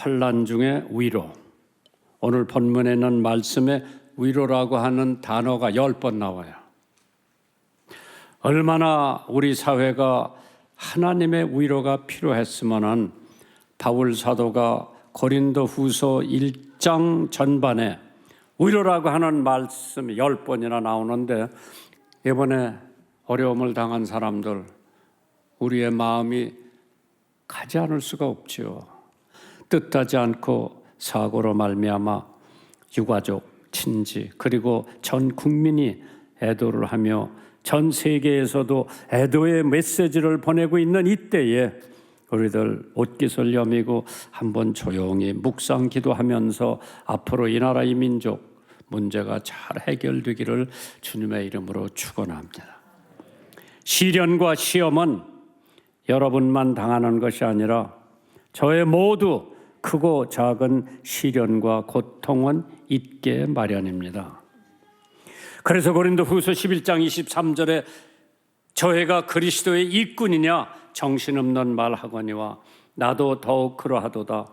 환난 중에 위로. 오늘 본문에 있는 말씀에 위로라고 하는 단어가 10번 나와요. 얼마나 우리 사회가 하나님의 위로가 필요했으면은 바울 사도가 고린도후서 1장 전반에 위로라고 하는 말씀이 10번이나 나오는데, 이번에 어려움을 당한 사람들, 우리의 마음이 가지 않을 수가 없지요. 뜻하지 않고 사고로 말미암아 유가족, 친지, 그리고 전 국민이 애도를 하며 전 세계에서도 애도의 메시지를 보내고 있는 이때에 우리들 옷깃을 여미고 한번 조용히 묵상 기도하면서 앞으로 이 나라 이 민족 문제가 잘 해결되기를 주님의 이름으로 축원합니다. 시련과 시험은 여러분만 당하는 것이 아니라 저의 모두 크고 작은 시련과 고통은 있게 마련입니다. 그래서 고린도후서 11장 23절에 저희가 그리스도의 일꾼이냐 정신없는 말하거니와 나도 더욱 그러하도다.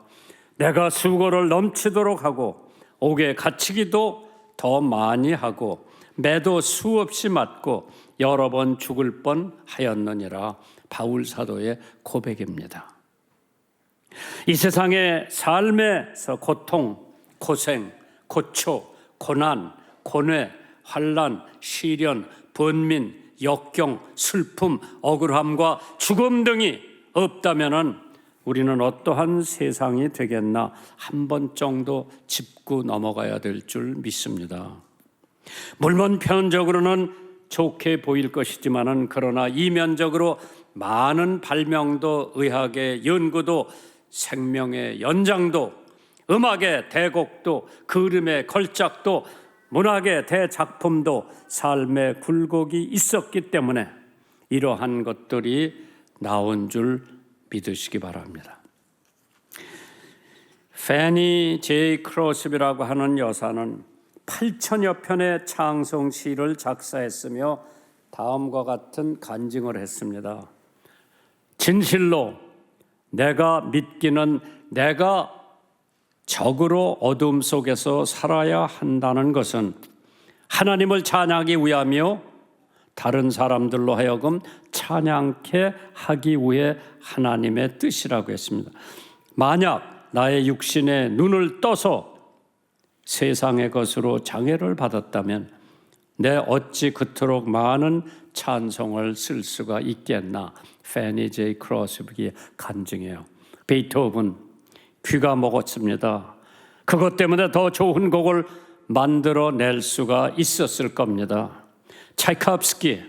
내가 수고를 넘치도록 하고 옥에 갇히기도 더 많이 하고 매도 수없이 맞고 여러 번 죽을 뻔하였느니라. 바울 사도의 고백입니다. 이 세상의 삶에서 고통, 고생, 고초, 고난, 고뇌, 환난, 시련, 번민, 역경, 슬픔, 억울함과 죽음 등이 없다면은 우리는 어떠한 세상이 되겠나 한 번 정도 짚고 넘어가야 될 줄 믿습니다. 물론 표면적으로는 좋게 보일 것이지만은 그러나 이면적으로 많은 발명도 의학의 연구도 생명의 연장도 음악의 대곡도 그림의 걸작도 문학의 대작품도 삶의 굴곡이 있었기 때문에 이러한 것들이 나온 줄 믿으시기 바랍니다. 패니 제이 크로스비라고 하는 여사는 8천여 편의 찬송시를 작사했으며 다음과 같은 간증을 했습니다. 진실로 내가 믿기는 내가 적으로 어둠 속에서 살아야 한다는 것은 하나님을 찬양하기 위하며 다른 사람들로 하여금 찬양케 하기 위해 하나님의 뜻이라고 했습니다. 만약 나의 육신에 눈을 떠서 세상의 것으로 장애를 받았다면 내 어찌 그토록 많은 찬송을 쓸 수가 있겠나. 패니 제이 크로스비의 간증이에요. 베이토븐 귀가 먹었습니다. 그것 때문에 더 좋은 곡을 만들어낼 수가 있었을 겁니다. 차이콥스키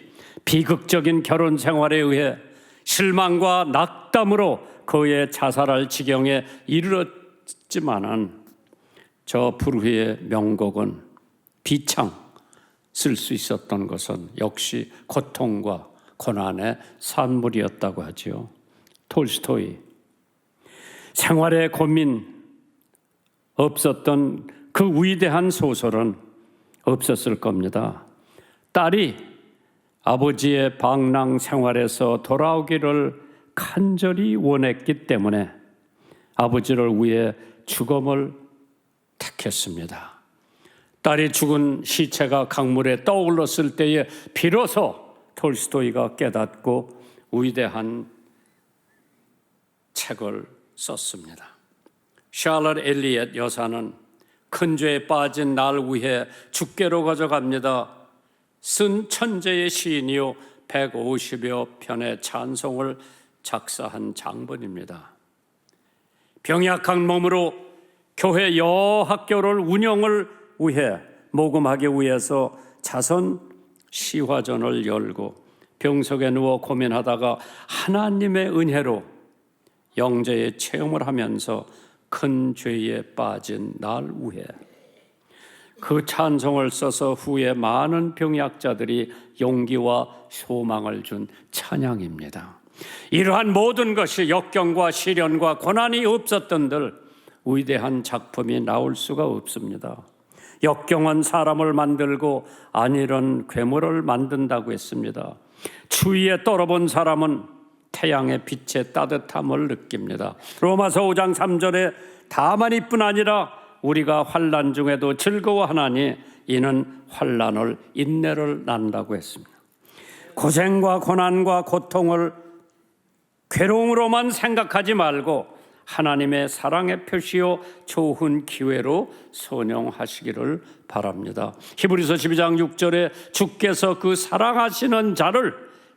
비극적인 결혼 생활에 의해 실망과 낙담으로 그의 자살할 지경에 이르렀지만은 저 불후의 명곡은 비창 쓸 수 있었던 것은 역시 고통과 고난의 산물이었다고 하지요. 톨스토이 생활의 고민 없었던 그 위대한 소설은 없었을 겁니다. 딸이 아버지의 방랑 생활에서 돌아오기를 간절히 원했기 때문에 아버지를 위해 죽음을 택했습니다. 딸이 죽은 시체가 강물에 떠올랐을 때에 비로소 톨스토이가 깨닫고 위대한 책을 썼습니다. 샬럿 엘리엇 여사는 큰 죄에 빠진 날 위해 죽게로 가져갑니다. 쓴 천재의 시인이요 150여 편의 찬송을 작사한 장본입니다. 병약한 몸으로 교회 여학교를 운영을 위해 모금하기 위해서 자선 시화전을 열고 병석에 누워 고민하다가 하나님의 은혜로 영재의 체험을 하면서 큰 죄에 빠진 날 위해 그 찬송을 써서 후에 많은 병약자들이 용기와 소망을 준 찬양입니다. 이러한 모든 것이 역경과 시련과 고난이 없었던들 위대한 작품이 나올 수가 없습니다. 역경은 사람을 만들고 안일은 괴물을 만든다고 했습니다. 추위에 떨어본 사람은 태양의 빛의 따뜻함을 느낍니다. 로마서 5장 3절에 다만이뿐 아니라 우리가 환난 중에도 즐거워하나니 이는 환난을 인내를 낳는다고 했습니다. 고생과 고난과 고통을 괴로움으로만 생각하지 말고 하나님의 사랑의 표시요 좋은 기회로 선용하시기를 바랍니다. 히브리서 12장 6절에 주께서 그 사랑하시는 자를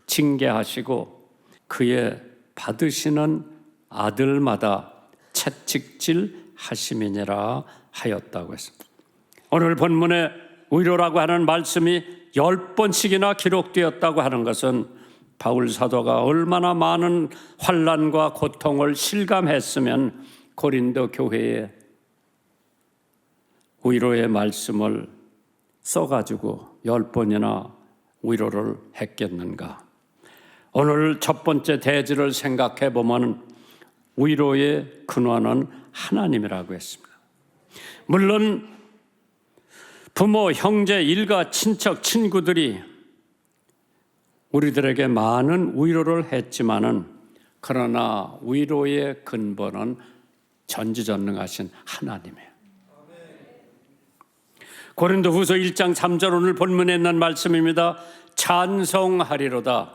징계하시고 그의 받으시는 아들마다 채찍질 하심이니라 하였다고 했습니다. 오늘 본문에 위로라고 하는 말씀이 10번씩이나 기록되었다고 하는 것은 바울 사도가 얼마나 많은 환난과 고통을 실감했으면 고린도 교회에 위로의 말씀을 써가지고 10번이나 위로를 했겠는가. 오늘 첫 번째 대지를 생각해 보면 위로의 근원은 하나님이라고 했습니다. 물론 부모, 형제, 일가, 친척, 친구들이 우리들에게 많은 위로를 했지만은 그러나 위로의 근본은 전지전능하신 하나님이에요. 고린도후서 1장 3절 오늘 본문에 있는 말씀입니다. 찬송하리로다.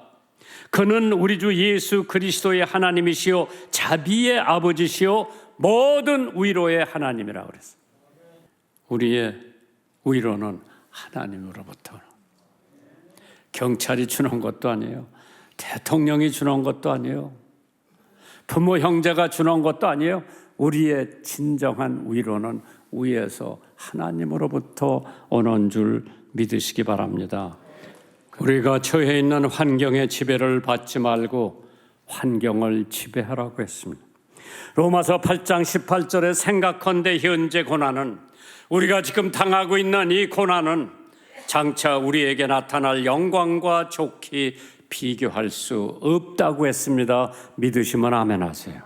그는 우리 주 예수 그리스도의 하나님이시요 자비의 아버지시요 모든 위로의 하나님이라고 그랬어요. 우리의 위로는 하나님으로부터. 경찰이 주는 것도 아니에요. 대통령이 주는 것도 아니에요. 부모 형제가 주는 것도 아니에요. 우리의 진정한 위로는 위에서 하나님으로부터 오는 줄 믿으시기 바랍니다. 우리가 처해 있는 환경의 지배를 받지 말고 환경을 지배하라고 했습니다. 로마서 8장 18절에 생각컨대 현재 고난은 우리가 지금 당하고 있는 이 고난은 장차 우리에게 나타날 영광과 좋게 비교할 수 없다고 했습니다. 믿으시면 아멘 하세요.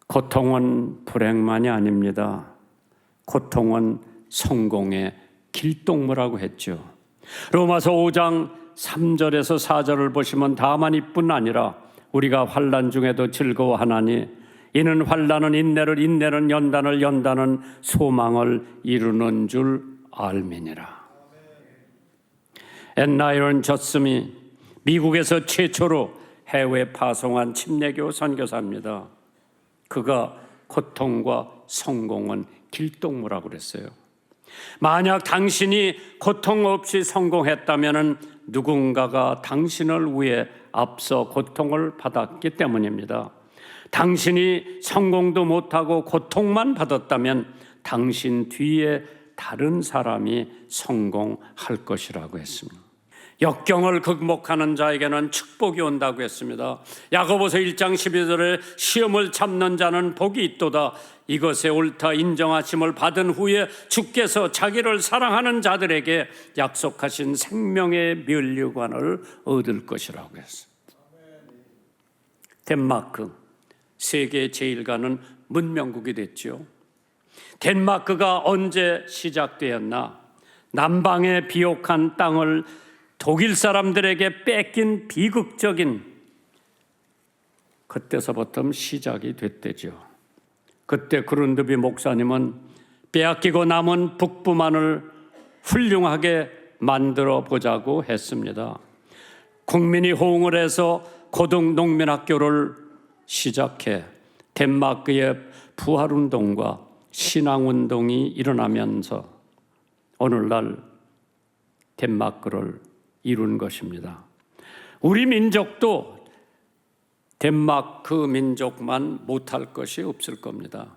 고통은 불행만이 아닙니다. 고통은 성공의 길동무라고 했죠. 로마서 5장 3절에서 4절을 보시면 다만이뿐 아니라 우리가 환난 중에도 즐거워하나니 이는 환난은 인내를 인내는 연단을 연단은 소망을 이루는 줄 알미니라. 앤나이런 저스미 미국에서 최초로 해외 파송한 침례교 선교사입니다. 그가 고통과 성공은 길동무라고 그랬어요. 만약 당신이 고통 없이 성공했다면 누군가가 당신을 위해 앞서 고통을 받았기 때문입니다. 당신이 성공도 못하고 고통만 받았다면 당신 뒤에 다른 사람이 성공할 것이라고 했습니다. 역경을 극복하는 자에게는 축복이 온다고 했습니다. 야고보서 1장 12절에 시험을 참는 자는 복이 있도다. 이것에 옳다 인정하심을 받은 후에 주께서 자기를 사랑하는 자들에게 약속하신 생명의 면류관을 얻을 것이라고 했습니다. 덴마크, 세계 제일 가는 문명국이 됐죠. 덴마크가 언제 시작되었나? 남방의 비옥한 땅을 독일 사람들에게 뺏긴 비극적인 그때서부터 시작이 됐대죠. 그때 그룬드비 목사님은 빼앗기고 남은 북부만을 훌륭하게 만들어 보자고 했습니다. 국민이 호응을 해서 고등농민학교를 시작해 덴마크의 부활운동과 신앙운동이 일어나면서 오늘날 덴마크를 이룬 것입니다. 우리 민족도 덴마크 민족만 못할 것이 없을 겁니다.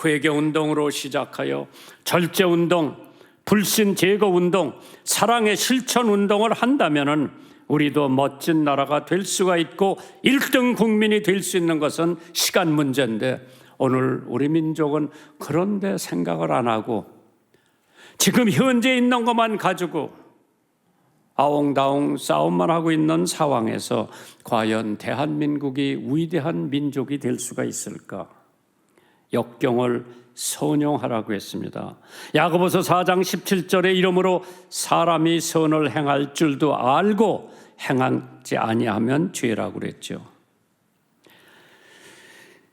회개운동으로 시작하여 절제운동, 불신 제거운동, 사랑의 실천운동을 한다면 우리도 멋진 나라가 될 수가 있고 1등 국민이 될 수 있는 것은 시간 문제인데 오늘 우리 민족은 그런데 생각을 안 하고 지금 현재 있는 것만 가지고 아웅다웅 싸움만 하고 있는 상황에서 과연 대한민국이 위대한 민족이 될 수가 있을까? 역경을 선용하라고 했습니다. 야고보서 4장 17절에 이러므로 사람이 선을 행할 줄도 알고 행하지 아니하면 죄라고 그랬죠.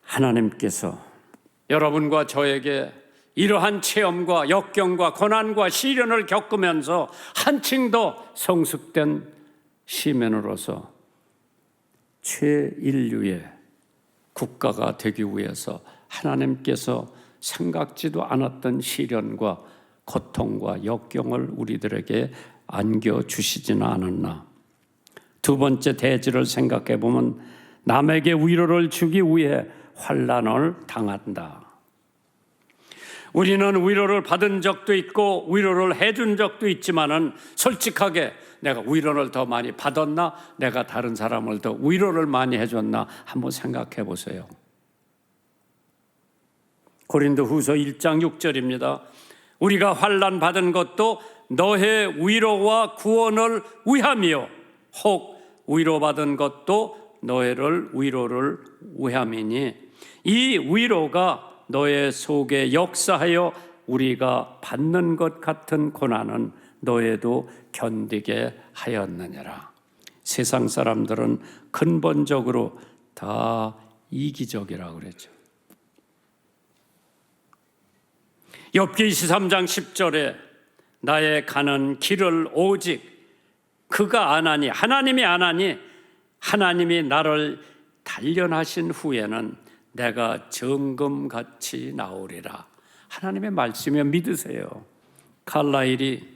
하나님께서 여러분과 저에게 이러한 체험과 역경과 고난과 시련을 겪으면서 한층 더 성숙된 시민으로서 최인류의 국가가 되기 위해서 하나님께서 생각지도 않았던 시련과 고통과 역경을 우리들에게 안겨주시지는 않았나. 두 번째 대지를 생각해 보면 남에게 위로를 주기 위해 환난을 당한다. 우리는 위로를 받은 적도 있고 위로를 해준 적도 있지만은 솔직하게 내가 위로를 더 많이 받았나? 내가 다른 사람을 더 위로를 많이 해줬나? 한번 생각해 보세요. 고린도후서 1장 6절입니다. 우리가 환난 받은 것도 너의 위로와 구원을 위함이요 혹 위로받은 것도 너희를 위로를 위함이니 이 위로가 너의 속에 역사하여 우리가 받는 것 같은 고난은 너에도 견디게 하였느니라. 세상 사람들은 근본적으로 다 이기적이라고 그랬죠. 욥기 23장 10절에 나의 가는 길을 오직 그가 아나니, 하나님이 아나니, 하나님이 나를 단련하신 후에는 내가 정금같이 나오리라. 하나님의 말씀이면 믿으세요. 칼라일이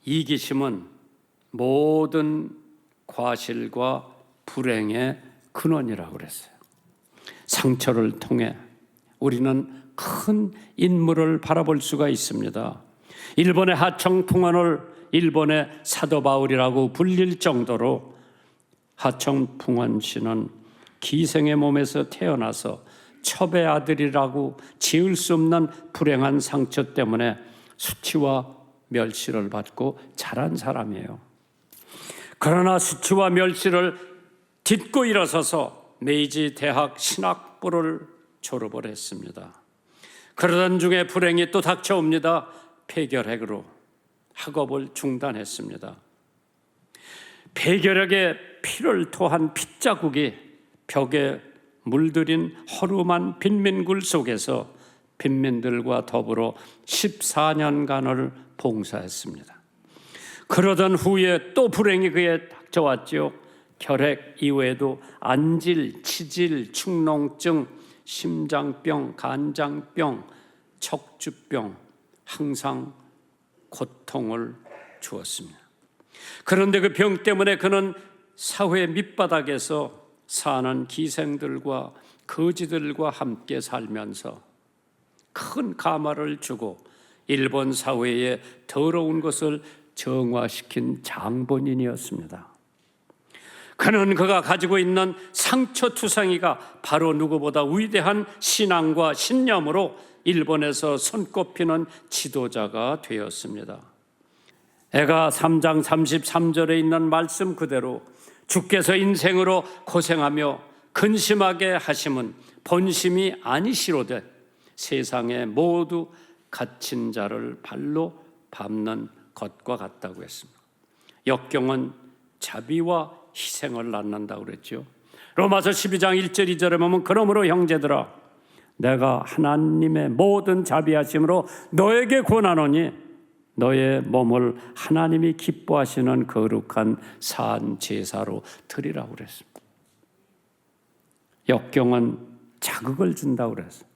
이기심은 모든 과실과 불행의 근원이라고 그랬어요. 상처를 통해 우리는 큰 인물을 바라볼 수가 있습니다. 일본의 하청풍원을 일본의 사도 바울이라고 불릴 정도로 하청풍원 씨는 기생의 몸에서 태어나서 첩의 아들이라고 지을 수 없는 불행한 상처 때문에 수치와 멸시를 받고 자란 사람이에요. 그러나 수치와 멸시를 딛고 일어서서 메이지 대학 신학부를 졸업을 했습니다. 그러던 중에 불행이 또 닥쳐옵니다. 폐결핵으로 학업을 중단했습니다. 폐결핵에 피를 토한 핏자국이 벽에 물들인 허름한 빈민굴 속에서 빈민들과 더불어 14년간을 봉사했습니다. 그러던 후에 또 불행이 그에 닥쳐왔죠. 결핵 이외에도 안질, 치질, 축농증, 심장병, 간장병, 척추병 항상 고통을 주었습니다. 그런데 그 병 때문에 그는 사회 밑바닥에서 사는 기생들과 거지들과 함께 살면서 큰 가마를 주고 일본 사회의 더러운 것을 정화시킨 장본인이었습니다. 그는 그가 가지고 있는 상처투성이가 바로 누구보다 위대한 신앙과 신념으로 일본에서 손꼽히는 지도자가 되었습니다. 애가 3장 33절에 있는 말씀 그대로 주께서 인생으로 고생하며 근심하게 하심은 본심이 아니시로되 세상에 모두 갇힌 자를 발로 밟는 것과 같다고 했습니다. 역경은 자비와 희생을 낳는다고 그랬죠. 로마서 12장 1절 2절에 보면 그러므로 형제들아 내가 하나님의 모든 자비하심으로 너에게 권하노니 너의 몸을 하나님이 기뻐하시는 거룩한 산 제사로 드리라고 그랬습니다. 역경은 자극을 준다고 그랬어요.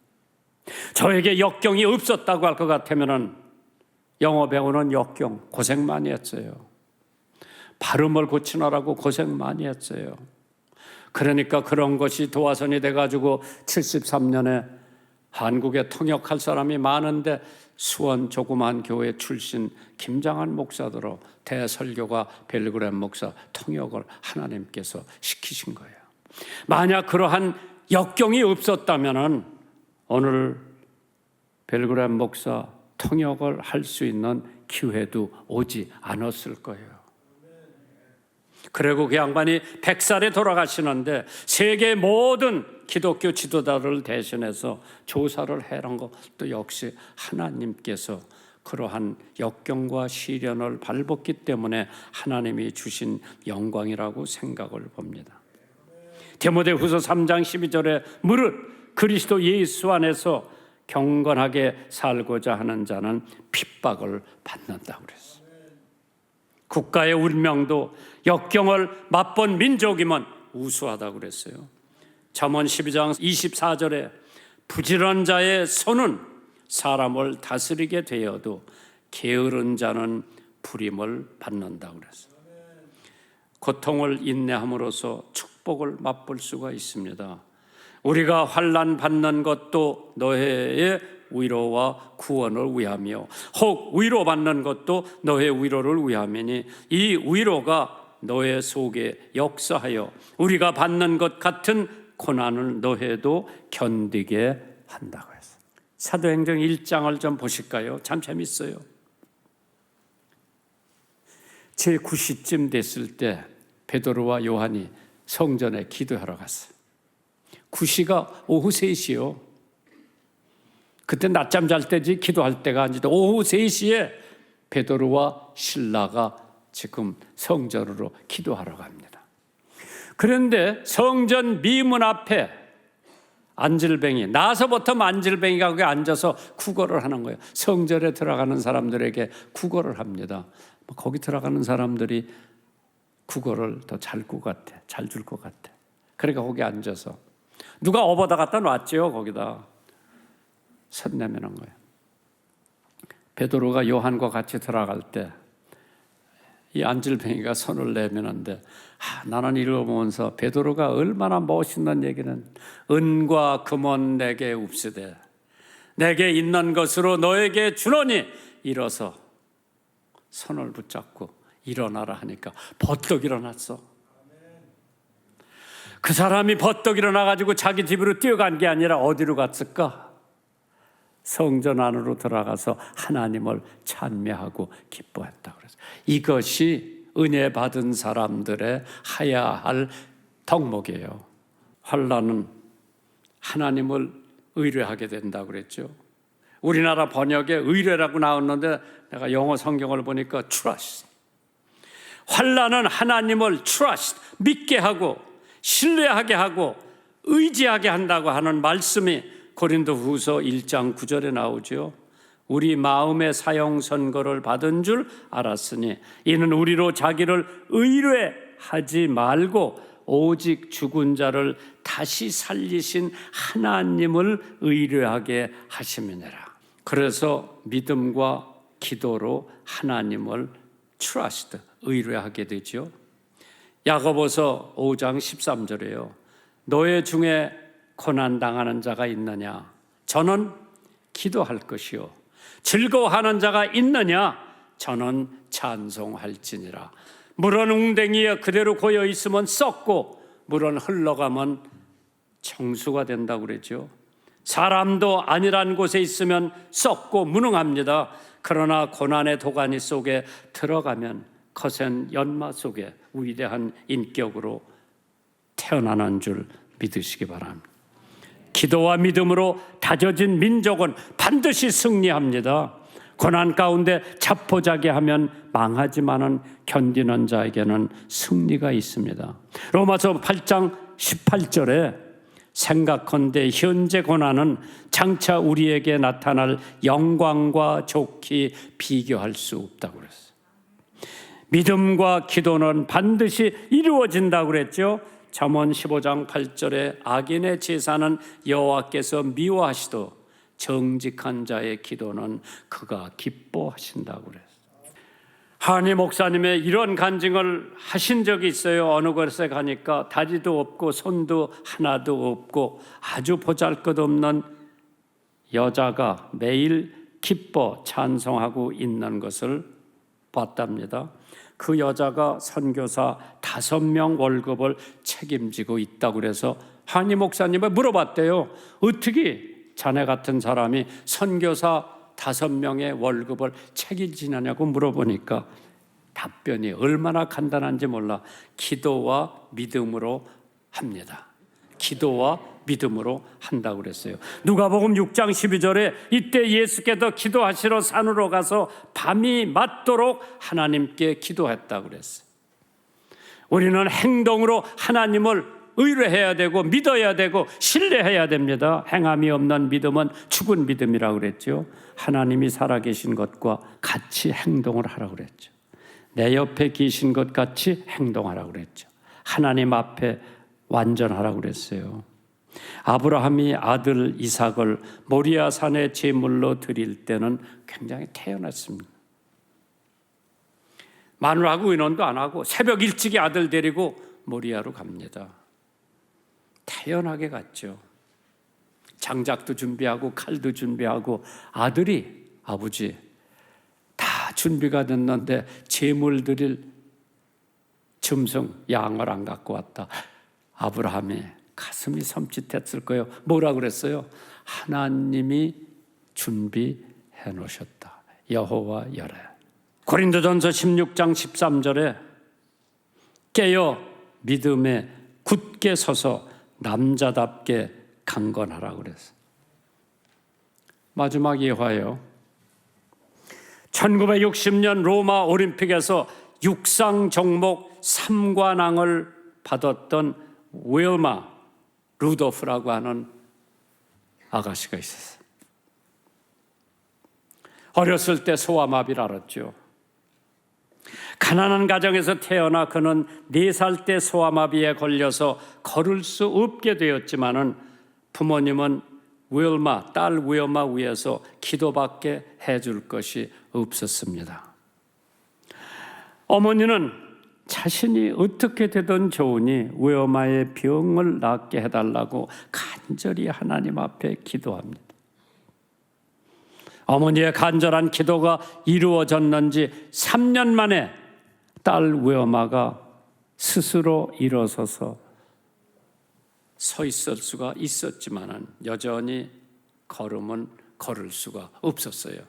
저에게 역경이 없었다고 할 것 같으면 영어 배우는 역경 고생 많이 했어요. 발음을 고치느라고 고생 많이 했어요. 그러니까 그런 것이 도화선이 돼가지고 73년에 한국에 통역할 사람이 많은데 수원 조그만 교회 출신 김장한 목사더러 대설교가 벨그램 목사 통역을 하나님께서 시키신 거예요. 만약 그러한 역경이 없었다면 오늘 벨그램 목사 통역을 할 수 있는 기회도 오지 않았을 거예요. 그리고 그 양반이 100살에 돌아가시는데 세계 모든 기독교 지도자를 대신해서 조사를 해란 것도 역시 하나님께서 그러한 역경과 시련을 밟았기 때문에 하나님이 주신 영광이라고 생각을 봅니다. 디모데후서 3장 12절에 무릇 그리스도 예수 안에서 경건하게 살고자 하는 자는 핍박을 받는다고 그랬어요. 국가의 운명도 역경을 맛본 민족이면 우수하다고 그랬어요. 잠언 12장 24절에 부지런한 자의 손은 사람을 다스리게 되어도 게으른 자는 불임을 받는다고 그랬어요. 고통을 인내함으로써 축복을 맛볼 수가 있습니다. 우리가 환난 받는 것도 너희의 위로와 구원을 위하며 혹 위로받는 것도 너의 위로를 위함이니 이 위로가 너의 속에 역사하여 우리가 받는 것 같은 고난을 너희도 견디게 한다고 했어요. 사도행전 1장을 좀 보실까요? 참 재밌어요. 제 9시쯤 됐을 때 베드로와 요한이 성전에 기도하러 갔어요. 9시가 오후 3시요. 그때 낮잠 잘 때지 기도할 때가 아니죠. 오후 3시에 베드로와 실라가 지금 성전으로 기도하러 갑니다. 그런데 성전 미문 앞에 안질뱅이, 나서부터 안질뱅이가 거기 앉아서 구걸을 하는 거예요. 성전에 들어가는 사람들에게 구걸을 합니다. 거기 들어가는 사람들이 구걸을 더 잘 것 같아, 잘 줄 것 같아. 그러니까 거기 앉아서 누가 업어다 갖다 놨죠. 거기다 선 내미는 거예요. 베드로가 요한과 같이 들어갈 때 이 안질뱅이가 손을 내미는데 나는 읽어보면서 베드로가 얼마나 멋있는 얘기는 은과 금은 내게 없으되 내게 있는 것으로 너에게 주노니 일어서 손을 붙잡고 일어나라 하니까 버떡 일어났어. 그 사람이 버떡 일어나가지고 자기 집으로 뛰어간 게 아니라 어디로 갔을까? 성전 안으로 들어가서 하나님을 찬미하고 기뻐했다 그래서 이것이 은혜 받은 사람들의 해야 할 덕목이에요. 환난은 하나님을 의뢰하게 된다고 그랬죠. 우리나라 번역에 의뢰라고 나왔는데 내가 영어 성경을 보니까 trust. 환난은 하나님을 trust, 믿게 하고 신뢰하게 하고 의지하게 한다고 하는 말씀이 고린도후서 1장 9절에 나오죠. 우리 마음의 사형 선고를 받은 줄 알았으니 이는 우리로 자기를 의뢰하지 말고 오직 죽은 자를 다시 살리신 하나님을 의뢰하게 하심이니라. 그래서 믿음과 기도로 하나님을 trust, 의뢰하게 되죠. 야고보서 5장 13절에요. 너희 중에 고난당하는 자가 있느냐? 저는 기도할 것이요. 즐거워하는 자가 있느냐? 저는 찬송할지니라. 물은 웅덩이에 그대로 고여 있으면 썩고 물은 흘러가면 청수가 된다고 그랬죠. 사람도 안일한 곳에 있으면 썩고 무능합니다. 그러나 고난의 도가니 속에 들어가면 거센 연마 속에 위대한 인격으로 태어나는 줄 믿으시기 바랍니다. 기도와 믿음으로 다져진 민족은 반드시 승리합니다. 고난 가운데 자포자기하면 망하지만은 견디는 자에게는 승리가 있습니다. 로마서 8장 18절에 생각컨대 현재 고난은 장차 우리에게 나타날 영광과 좋게 비교할 수 없다고 그랬어요. 믿음과 기도는 반드시 이루어진다고 그랬죠. 잠언 15장 8절에 악인의 제사는 여호와께서 미워하시도 정직한 자의 기도는 그가 기뻐하신다고 그랬어요. 한희 목사님의 이런 간증을 하신 적이 있어요. 어느 곳에 가니까 다리도 없고 손도 하나도 없고 아주 보잘것없는 여자가 매일 기뻐 찬송하고 있는 것을 봤답니다. 그 여자가 선교사 5명 월급을 책임지고 있다고 그래서 한희 목사님을 물어봤대요. 어떻게 자네 같은 사람이 선교사 5명의 월급을 책임지느냐고 물어보니까 답변이 얼마나 간단한지 몰라. 기도와 믿음으로 합니다. 기도와 믿음으로 한다고 그랬어요. 누가복음 6장 12절에 이때 예수께서 기도하시러 산으로 가서 밤이 맞도록 하나님께 기도했다고 그랬어요. 우리는 행동으로 하나님을 의뢰해야 되고 믿어야 되고 신뢰해야 됩니다. 행함이 없는 믿음은 죽은 믿음이라고 그랬죠. 하나님이 살아계신 것과 같이 행동을 하라고 그랬죠. 내 옆에 계신 것 같이 행동하라고 그랬죠. 하나님 앞에 완전하라고 그랬어요. 아브라함이 아들 이삭을 모리아 산에 제물로 드릴 때는 굉장히 태연했습니다. 마누라하고 의논도 안 하고 새벽 일찍이 아들 데리고 모리아로 갑니다. 태연하게 갔죠. 장작도 준비하고 칼도 준비하고 아들이 아버지 다 준비가 됐는데 제물 드릴 짐승 양을 안 갖고 왔다. 아브라함이 가슴이 섬찟했을 거예요. 뭐라 그랬어요? 하나님이 준비해 놓으셨다. 여호와 여래. 고린도전서 16장 13절에 깨어 믿음에 굳게 서서 남자답게 강건하라고 그랬어요. 마지막 예화예요. 1960년 로마 올림픽에서 육상 종목 3관왕을 받았던 윌마 루도프라고 하는 아가씨가 있었어요. 어렸을 때 소아마비를 앓았죠. 가난한 가정에서 태어나 그는 4살 때 소아마비에 걸려서 걸을 수 없게 되었지만은 부모님은 딸 윌마 위해서 기도밖에 해줄 것이 없었습니다. 어머니는 자신이 어떻게 되든 좋으니 윌마의 병을 낫게 해달라고 간절히 하나님 앞에 기도합니다. 어머니의 간절한 기도가 이루어졌는지 3년 만에 딸 윌마가 스스로 일어서서 서 있을 수가 있었지만은 여전히 걸음은 걸을 수가 없었어요.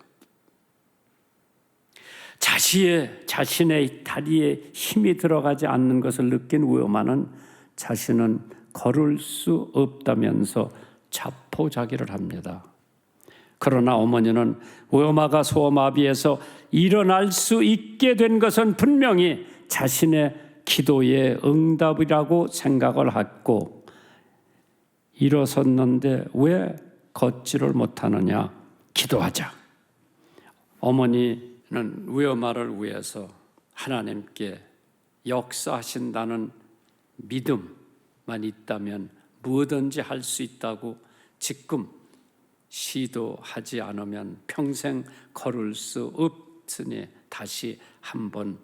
자신의 다리에 힘이 들어가지 않는 것을 느낀 윌마는 자신은 걸을 수 없다면서 자포자기를 합니다. 그러나 어머니는 윌마가 소아마비에서 일어날 수 있게 된 것은 분명히 자신의 기도의 응답이라고 생각을 했고, 일어섰는데 왜 걷지를 못하느냐? 기도하자. 어머니는 윌마를 위해서 하나님께 역사하신다는 믿음만 있다면 무엇든지 할 수 있다고, 지금 시도하지 않으면 평생 걸을 수 없으니 다시 한번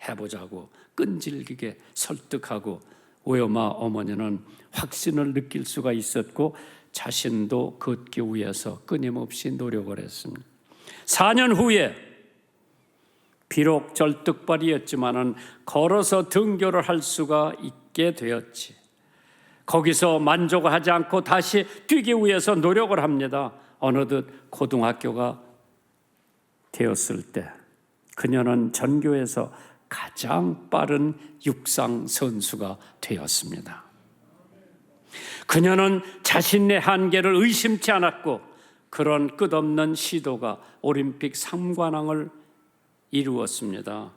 해보자고 끈질기게 설득하고, 윌마 어머니는 확신을 느낄 수가 있었고 자신도 걷기 위해서 끊임없이 노력을 했습니다. 4년 후에 비록 절뚝발이었지만은 걸어서 등교를 할 수가 있게 되었지. 거기서 만족하지 않고 다시 뛰기 위해서 노력을 합니다. 어느덧 고등학교가 되었을 때 그녀는 전교에서 가장 빠른 육상 선수가 되었습니다. 그녀는 자신의 한계를 의심치 않았고 그런 끝없는 시도가 올림픽 3관왕을 이루었습니다.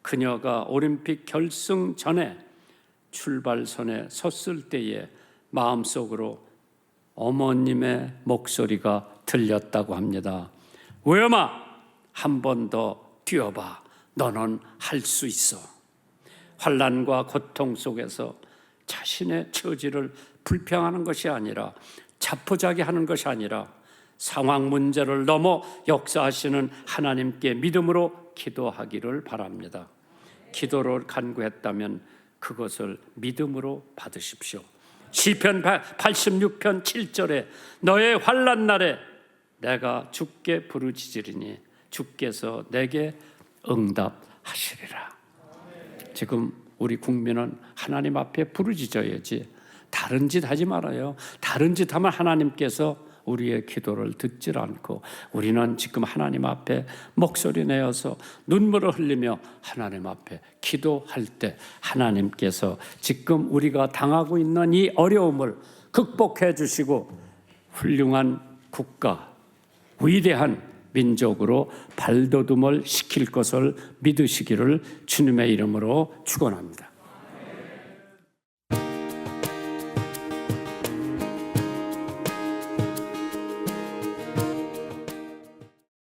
그녀가 올림픽 결승 전에 출발선에 섰을 때에 마음속으로 어머님의 목소리가 들렸다고 합니다. 윌마, 한 번 더 뛰어봐. 너는 할 수 있어. 환난과 고통 속에서 자신의 처지를 불평하는 것이 아니라, 자포자기하는 것이 아니라 상황 문제를 넘어 역사하시는 하나님께 믿음으로 기도하기를 바랍니다. 기도를 간구했다면 그것을 믿음으로 받으십시오. 시편 86편 7절에 너의 환난 날에 내가 주께 부르짖으리니 주께서 내게 응답하시리라. 지금 우리 국민은 하나님 앞에 부르짖어야지 다른 짓 하지 말아요. 다른 짓 하면 하나님께서 우리의 기도를 듣질 않고, 우리는 지금 하나님 앞에 목소리 내어서 눈물을 흘리며 하나님 앞에 기도할 때 하나님께서 지금 우리가 당하고 있는 이 어려움을 극복해 주시고 훌륭한 국가, 위대한 민족으로 발돋움을 시킬 것을 믿으시기를 주님의 이름으로 축원합니다.